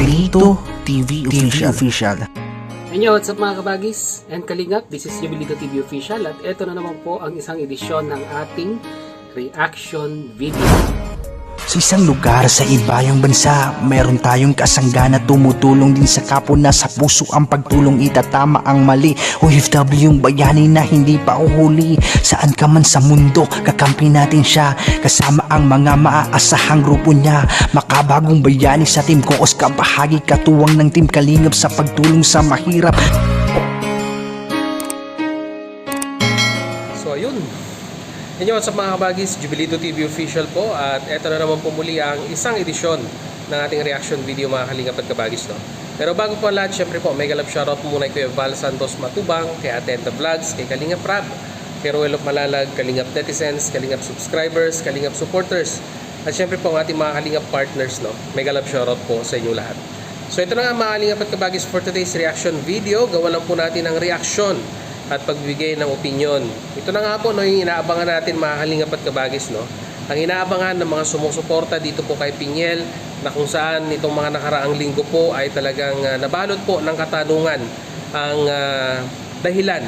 Jubilito TV Official. Hello, what's up mga kabagis and kalingap? This is Jubilito TV Official at ito na naman po ang isang edisyon ng ating reaction video. Sa isang lugar sa ibayang bansa, meron tayong kasangga na tumutulong din sa kapwa na sa puso ang pagtulong itatama ang mali. OFW yung bayani na hindi pa uhuli. Saan ka man sa mundo, kakampi natin siya. Kasama ang mga maaasahang grupo niya. Makabagong bayani sa Team Koos, kabahagi katuwang ng Team Kalingap sa pagtulong sa mahirap. So ayun. Inyo sa mga kabagis, Jubilito TV Official po at eto na naman po muli ang isang edisyon ng ating reaction video mga kalingap at kabagis, no? Pero bago po ang lahat, syempre po, mega love shoutout muna kay Val Santos Matubang, kay Atenta Vlogs, kay Kalingap Rab, kay Roel of Malalag, Kalingap Netizens, Kalingap Subscribers, Kalingap Supporters, at syempre po ang ating mga Kalingap Partners, no? Mega love shoutout po sa inyo lahat. So ito na nga mga kalingap at kabagis for today's reaction video. Gawa lang po natin ang reaction at pagbigay ng opinion. Ito na nga po, no, yung inaabangan natin mga kalingap at kabagis, no? Ang inaabangan ng mga sumusuporta dito po kay Piñel, na kung saan itong mga nakaraang linggo po ay talagang nabalot po ng katanungan ang dahilan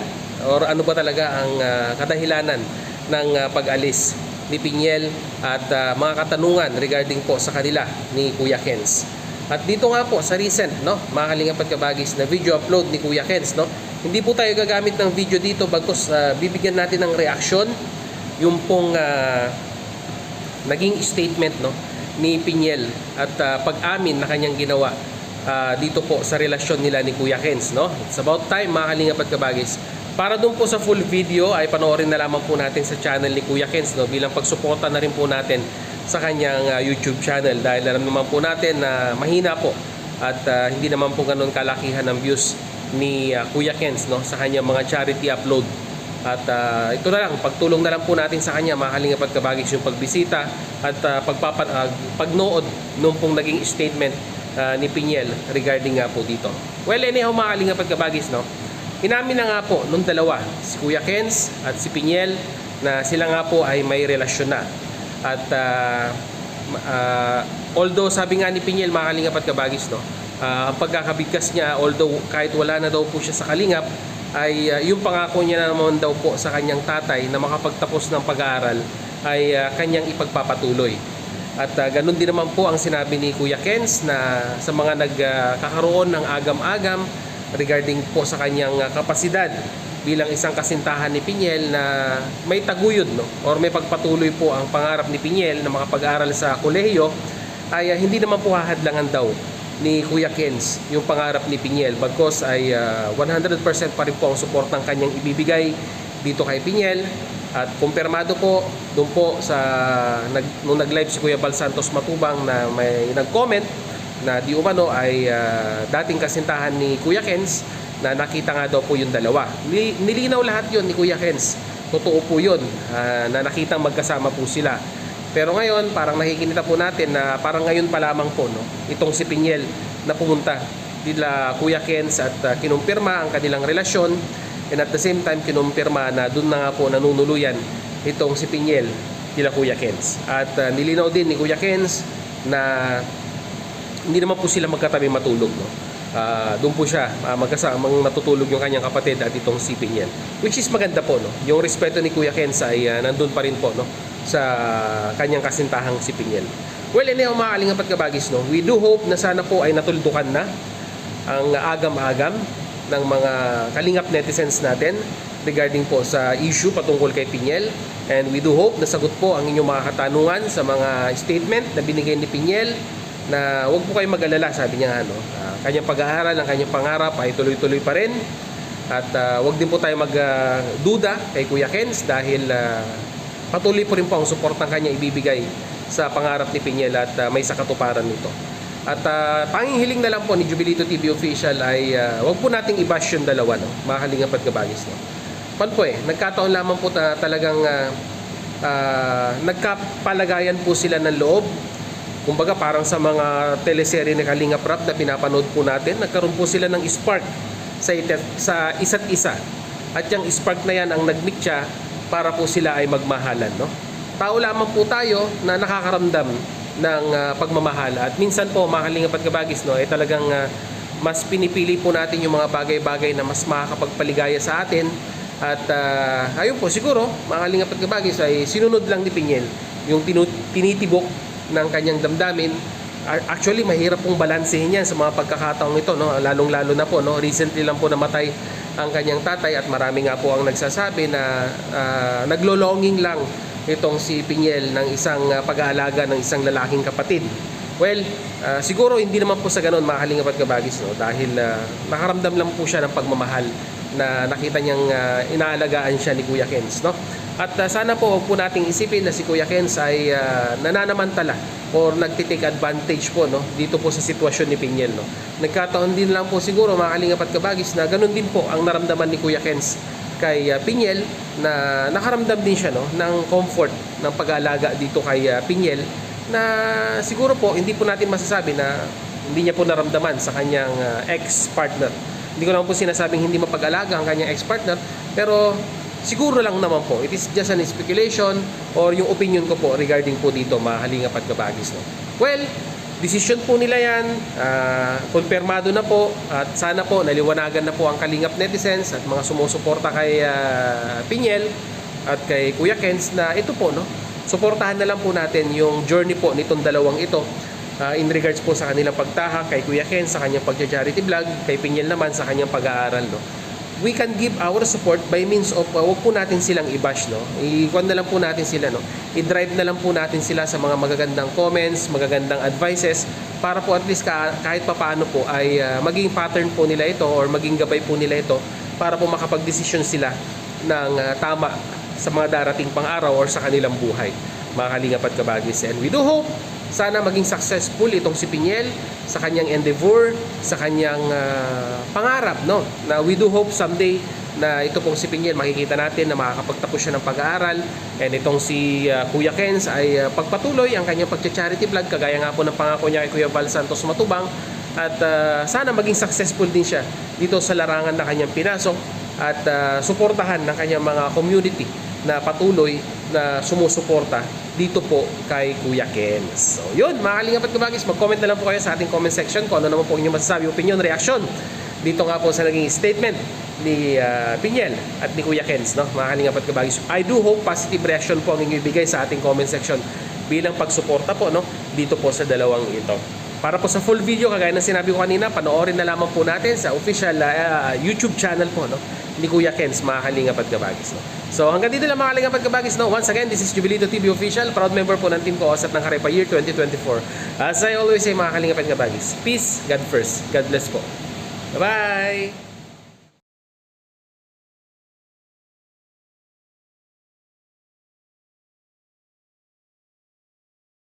or ano ba talaga ang kadahilanan ng pag-alis ni Piñel at mga katanungan regarding po sa kanila ni Kuya Kenz. At dito nga po sa recent, no, mga kalingap at kabagis, na video upload ni Kuya Kenz, no, hindi po tayo gagamit ng video dito bagkus bibigyan natin ng reaction yung pong naging statement, no, ni Piñel at pag-amin na kanyang ginawa dito po sa relasyon nila ni Kuya Kenz, no. It's about time mga kalingap at kabagis. Para doon po sa full video ay panoorin na lamang po natin sa channel ni Kuya Kenz, no, bilang pagsuporta na rin po natin sa kanyang YouTube channel dahil alam naman po natin na mahina po at hindi naman po ganun kalakihan ng views ni Kuya Kenz, no, sa kanyang mga charity upload. At ito na lang, pagtulong na lang po natin sa kanya mga kalingap at kabagis yung pagbisita at pagnood nung pong naging statement ni Piñel regarding nga po dito. Well, anyhow mga kalingap at kabagis, no, inamin na nga po nung dalawa, si Kuya Kenz at si Piñel, na sila nga po ay may relasyon na. At although sabi nga ni Piñel mga kalingap at kabagis, no, ang pagkakabigkas niya, although kahit wala na daw po siya sa kalingap, ay yung pangako niya na naman daw po sa kanyang tatay na makapagtapos ng pag-aaral ay kanyang ipagpapatuloy. At ganun din naman po ang sinabi ni Kuya Kenz na sa mga nagkakaroon ng agam-agam regarding po sa kanyang kapasidad bilang isang kasintahan ni Piñel na may taguyod, no, or may pagpatuloy po ang pangarap ni Piñel na makapag-aral sa kolehiyo, ay hindi naman po hahadlangan daw ni Kuya Kenz yung pangarap ni Piñel, bagkos ay 100% pa rin po ang support ng kanyang ibibigay dito kay Piñel. At kumpirmado po doon po sa nung nag-live si Kuya Val Santos Matubang na may nag-comment na di umano ay dating kasintahan ni Kuya Kenz, na nakita nga daw po yung dalawa. Nilinaw lahat yon ni Kuya Kenz. Totoo po yun, na nakitang magkasama po sila. Pero ngayon, parang nakikinita po natin na parang ngayon pa lamang po, no, itong si Piñel na pumunta dila Kuya Kenz at kinumpirma ang kanilang relasyon, and at the same time kinumpirma na doon na nga po nanunuluyan itong si Piñel dila Kuya Kenz. At nilinaw din ni Kuya Kenz na hindi naman po sila magkatabi matulog, no. Doon po siya magkasamang natutulog yung kanyang kapatid at itong si Piñel, which is maganda po, no. Yung respeto ni Kuya Kenz ay nandun pa rin po, no, sa kanyang kasintahang si Piñel. Well, anyhow mga kalingap at kabagis, no, we do hope na sana po ay natuldukan na ang agam-agam ng mga kalingap netizens natin regarding po sa issue patungkol kay Piñel, and we do hope na sagot po ang inyong mga katanungan sa mga statement na binigay ni Piñel, na huwag po kayong mag-alala, sabi niya, ano, kanyang pag-aaral, ang kanyang pangarap ay tuloy-tuloy pa rin. At huwag din po tayo magduda kay Kuya Kenz dahil patuloy po rin po ang support ng kanya ibibigay sa pangarap ni Piñel at may sakatuparan nito. At tanging hiling na lang po ni Jubilito TV Official ay huwag po nating i-bash yung dalawa, no, mga kalingap at kabagis, no. Pan po nagkataon lamang po na talagang nagkapalagayan po sila ng loob. Kumbaga parang sa mga teleserye ni Kalingap Rab na pinapanood po natin, nagkaroon po sila ng spark sa isa't isa. At yung spark na yan ang nagmixya para po sila ay magmahalan, no? Tao lamang po tayo na nakakaramdam ng pagmamahal. At minsan po, mga kalingap at kabagis, no, talagang mas pinipili po natin yung mga bagay-bagay na mas makakapagpaligaya sa atin. At ayun po, siguro, mga kalingap at kabagis, ay sinunod lang ni Piñel yung tinitibok ng kanyang damdamin. Actually, mahirap pong balansehin yan sa mga pagkakataong ito, no? Lalong-lalo na po, no? Recently lang po namatay ang kanyang tatay at marami nga po ang nagsasabi na naglolonging lang itong si Piñel ng isang pag-aalaga ng isang lalaking kapatid. Well, siguro hindi naman po sa ganun, mga kalingap at kabagis, no? Dahil nakaramdam lang po siya ng pagmamahal na nakita niyang inaalagaan siya ni Kuya Kenz, no? At sana po huwag po nating isipin na si Kuya Kenz ay nananamantala or nagtitake advantage po, no, dito po sa sitwasyon ni Piñel, no. Nagkataon din lang po siguro, mga kalingap at kabagis, na ganun din po ang naramdaman ni Kuya Kenz kay Piñel, na nakaramdam din siya, no, ng comfort ng pag-aalaga dito kay Piñel, na siguro po hindi po natin masasabi na hindi niya po naramdaman sa kanyang ex-partner. Hindi ko naman po sinasabing hindi mapag-alaga ang kanyang ex-partner, pero siguro lang naman po, it is just an speculation or yung opinion ko po regarding po dito, mga kalingap at kabagis, no. Well, decision po nila yan, konfirmado na po, at sana po naliwanagan na po ang kalingap netizens at mga sumusuporta kay Piñel at kay Kuya Kenz na ito po, no, suportahan na lang po natin yung journey po nitong dalawang ito, in regards po sa kanilang pagtahak, kay Kuya Kenz sa kanyang pagcha-charity vlog, kay Piñel naman sa kanyang pag-aaral, no. We can give our support by means of wag po natin silang i-bash, no. I-kuan na lang po natin sila, no. I-drive na lang po natin sila sa mga magagandang comments, magagandang advices, para po at least kahit papaano po ay maging pattern po nila ito or maging gabay po nila ito para po makapag-desisyon sila ng tama sa mga darating pang araw or sa kanilang buhay, mga kalingap at kabagis. And we do hope sana maging successful itong si Piñel sa kanyang endeavor, sa kanyang pangarap, no? Na we do hope someday na ito pong si Piñel, makikita natin na makakapagtapos siya ng pag-aaral, and itong si Kuya Kenz ay pagpatuloy ang kanyang pagcha-charity vlog, kagaya nga po ng pangako niya kay Kuya Val Santos Matubang, at sana maging successful din siya dito sa larangan na kanyang pinasok, at suportahan ng kanyang mga community na patuloy na sumusuporta dito po kay Kuya Kenz. So yun, mga kalingap at kabagis, mag-comment na lang po kayo sa ating comment section kung ano naman po inyong masasabi, opinion, reaction dito nga po sa naging statement ni Piñel at ni Kuya Kenz, no, mga kalingap at kabagis. I do hope positive reaction po ang inyong ibigay sa ating comment section bilang pagsuporta po, no, dito po sa dalawang ito. Para po sa full video, kagaya ng sinabi ko kanina, panoorin na lamang po natin sa official YouTube channel po, no, ni Kuya Kenz, mga kalingap at kabagis, no. So hanggang dito lang, mga kalingap at kabagis, no. Once again, this is Jubilito TV Official, proud member po ng team ko OSAP ng Karepa Year 2024. As I always say, mga kalingap at kabagis, peace, God first. God bless po. Bye-bye!